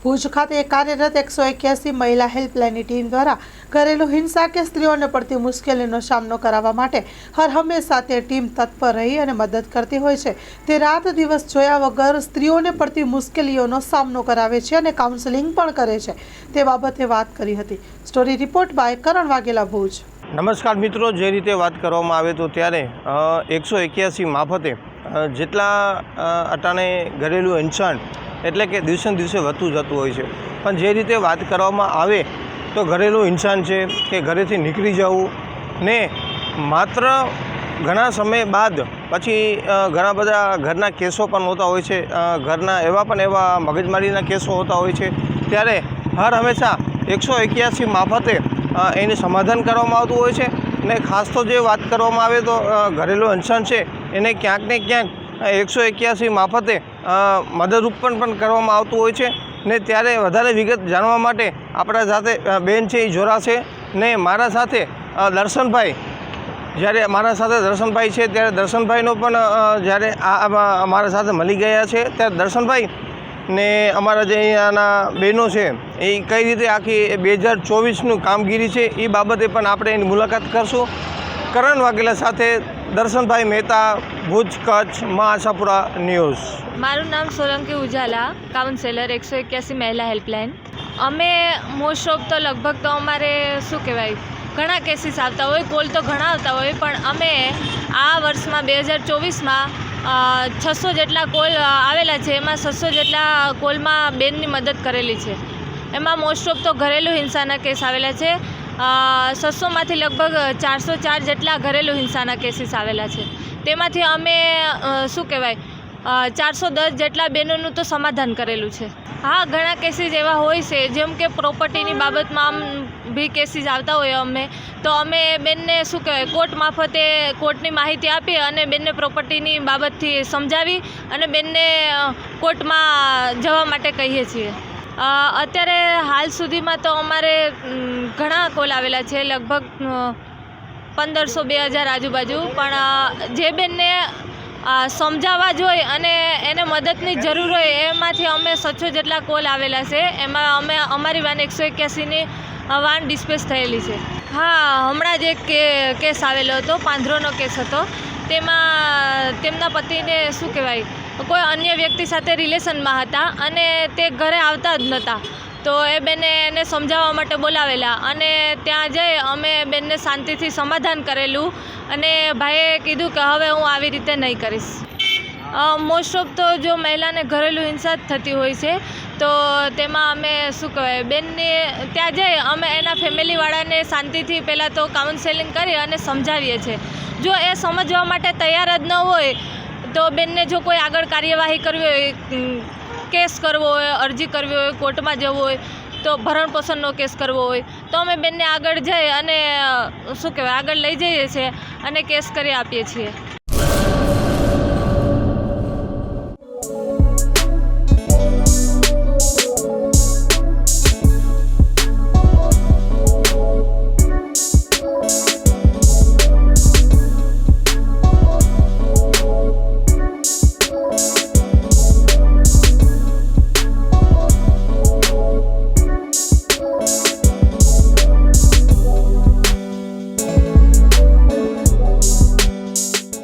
ભુજ ખાતે કાર્યરત 181 મહિલા હેલ્પલાઇનની ટીમ દ્વારા ઘરેલું હિંસા કે સ્ત્રીઓને પડતી મુશ્કેલીનો સામનો કરાવવા માટે હર હંમેશા તે ટીમ તત્પર રહી અને મદદ કરતી હોય છે। તે રાત દિવસ જોયા વગર સ્ત્રીઓને પડતી મુશ્કેલીઓનો સામનો કરાવે છે અને કાઉન્સેલિંગ પણ કરે છે। તે બાબતે વાત કરી હતી। સ્ટોરી રિપોર્ટ બાય કરણ વાઘેલા, ભુજ। નમસ્કાર મિત્રો, જે રીતે વાત કરવામાં આવે તો ત્યારે 181 મારફતે જેટલા અટાણે ઘરેલું હિંસા એટલે કે દિવસે દિવસે વધતું જતું હોય છે, પણ જે રીતે વાત કરવામાં આવે તો ઘરેલું હિંસા છે કે ઘરેથી નીકળી જવું ને માત્ર ઘણા સમય બાદ પછી ઘણા બધા ઘરના કેસો પણ હોતા હોય છે, ઘરના એવા મગજમારીના કેસો હોતા હોય છે। ત્યારે હર હંમેશા 181 મારફતે એનું સમાધાન કરવામાં આવતું હોય છે ને ખાસ તો જે વાત કરવામાં આવે તો ઘરેલું હિંસા છે એને ક્યાંક ને ક્યાંક 181 મારફતે મદદરૂપ પણ કરવામાં આવતું હોય છે ને ત્યારે વધારે વિગત જાણવા માટે આપણા સાથે બેન છે એ જોડાશે ને મારા સાથે દર્શનભાઈ, જ્યારે મારા સાથે દર્શનભાઈ છે ત્યારે દર્શનભાઈનો પણ જ્યારે અમારા સાથે મળી ગયા છે ત્યારે દર્શનભાઈ ને અમારા જે અહીંયાના બહેનો છે એ કઈ રીતે આખી 2024નું કામગીરી છે એ બાબતે પણ આપણે એની મુલાકાત કરશું। કરણ વાઘેલા સાથે દર્શનભાઈ મહેતા, ભુજ, કચ્છ, મા આશાપુરા ન્યૂઝ। મારું નામ સોલંકી ઉજાલા, કાઉન્સેલર 181 મહિલા હેલ્પલાઇન। અમે મોસ્ટ ઓફ તો લગભગ તો અમારે શું કહેવાય ઘણા કેસીસ આવતા હોય, કોલ તો ઘણા આવતા હોય, પણ અમે આ વર્ષમાં 2024માં 600 જેટલા કોલ આવેલા છે। એમાં 600 જેટલા કોલમાં બેનની મદદ કરેલી છે। એમાં મોસ્ટ ઓફ તો ઘરેલું હિંસાના કેસ આવેલા છે। 600માંથી લગભગ 404 જેટલા ઘરેલું હિંસાના કેસીસ આવેલા છે। તેમાંથી અમે શું કહેવાય 410 જેટલા બહેનોનું તો સમાધાન કરેલું છે। હા, ઘણા કેસીસ એવા હોય છે જેમ કે પ્રોપર્ટીની બાબતમાં બી કેસીસ આવતા હોય તો અમે બેનને શું કહેવાય કોર્ટ મારફતે કોર્ટની માહિતી આપી અને બેનને પ્રોપર્ટીની બાબતથી સમજાવી અને બેનને કોર્ટમાં જવા માટે કહીએ છીએ। અત્યારે હાલ સુધીમાં તો અમારે ઘણા કોલ આવેલા છે, લગભગ 1500-2000 આજુબાજુ, પણ જે બેનને સમજાવવા જોઈએ અને એને મદદની જરૂર હોય એમાંથી અમે 600 જેટલા કોલ આવેલા છે। એમાં અમે અમારી વાન 181ની વાન ડિસ્પેચ થયેલી છે। હા, હમણાં જ એક કેસ આવેલો હતો, પાંધરોનો કેસ હતો। તેમાં તેમના પતિને શું કહેવાય કોઈ અન્ય વ્યક્તિ સાથે રિલેશનમાં હતા અને તે ઘરે આવતા જ નહોતા, તો એ બેને એને સમજાવવા માટે બોલાવેલા અને ત્યાં જઈ અમે બેનને શાંતિથી સમાધાન કરેલું અને ભાઈએ કીધું કે હવે હું આવી રીતે નહીં કરીશ। મોસ્ટ ઓફ તો જો મહિલાને ઘરેલું હિંસા જ થતી હોય છે તો તેમાં અમે શું કહેવાય બેનને ત્યાં જઈ અમે એના ફેમિલીવાળાને શાંતિથી પહેલાં તો કાઉન્સેલિંગ કરી અને સમજાવીએ છીએ। જો એ સમજવા માટે તૈયાર જ ન હોય તો બેનને જો કોઈ આગળ કાર્યવાહી કરવી હોય, કેસ કરવો હોય, અરજી કરવી હોય, કોર્ટમાં જવું હોય, તો ભરણપોષણનો કેસ કરવો હોય તો અમે બેનને આગળ જઈ અને શું કહેવાય આગળ લઈ જઈએ છીએ અને કેસ કરી આપીએ છીએ।